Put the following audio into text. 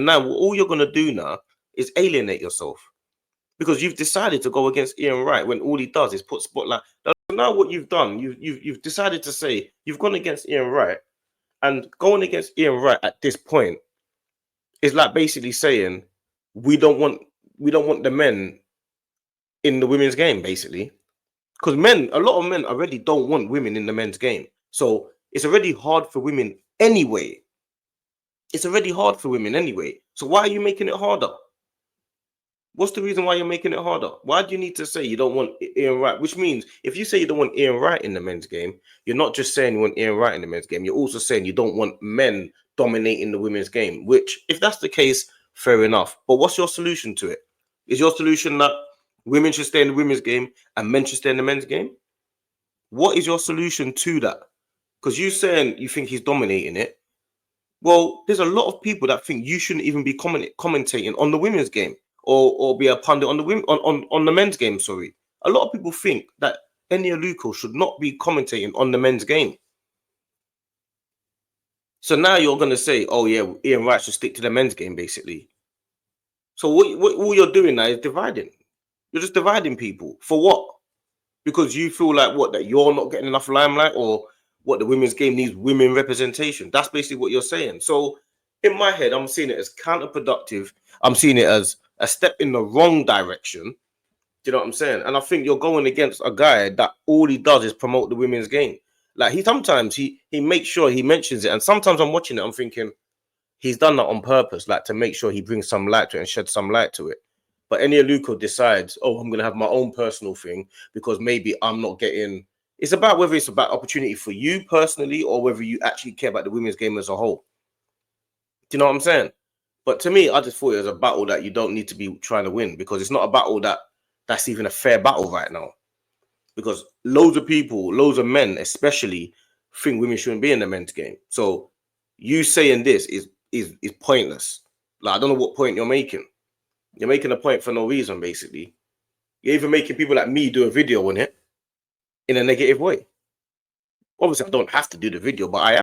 now all you're going to do now is alienate yourself, because you've decided to go against Ian Wright when all he does is put spotlight. Now what you've done, you've decided to say you've gone against Ian Wright, and going against Ian Wright at this point is like basically saying we don't want the men in the women's game, basically. Because a lot of men already don't want women in the men's game. So it's already hard for women anyway. So why are you making it harder? What's the reason why you're making it harder? Why do you need to say you don't want Ian Wright? Which means if you say you don't want Ian Wright in the men's game, you're not just saying you want Ian Wright in the men's game. You're also saying you don't want men dominating the women's game, which, if that's the case, fair enough. But what's your solution to it? Is your solution that women should stay in the women's game and men should stay in the men's game? What is your solution to that? Because you saying you think he's dominating it. Well, there's a lot of people that think you shouldn't even be commentating on the women's game or be a pundit on the on the men's game. Sorry, a lot of people think that Eni Aluko should not be commentating on the men's game. So now you're going to say, oh yeah, Ian Wright should stick to the men's game, basically. So what all you're doing now is dividing. You're just dividing people. For what? Because you feel like what, that you're not getting enough limelight, or what, the women's game needs women representation. That's basically what you're saying. So in my head, I'm seeing it as counterproductive. I'm seeing it as a step in the wrong direction. Do you know what I'm saying? And I think you're going against a guy that all he does is promote the women's game. Like, sometimes he makes sure he mentions it. And sometimes I'm watching it, I'm thinking he's done that on purpose, like to make sure he brings some light to it and sheds some light to it. But Eni Aluko decides, oh, I'm going to have my own personal thing because maybe I'm not getting... It's about whether it's about opportunity for you personally or whether you actually care about the women's game as a whole. Do you know what I'm saying? But to me, I just thought it was a battle that you don't need to be trying to win, because it's not a battle that's even a fair battle right now. Because loads of people, loads of men especially, think women shouldn't be in the men's game. So you saying this is pointless. Like, I don't know what point you're making. You're making a point for no reason, basically. You're even making people like me do a video on it in a negative way. Obviously, I don't have to do the video, but I am.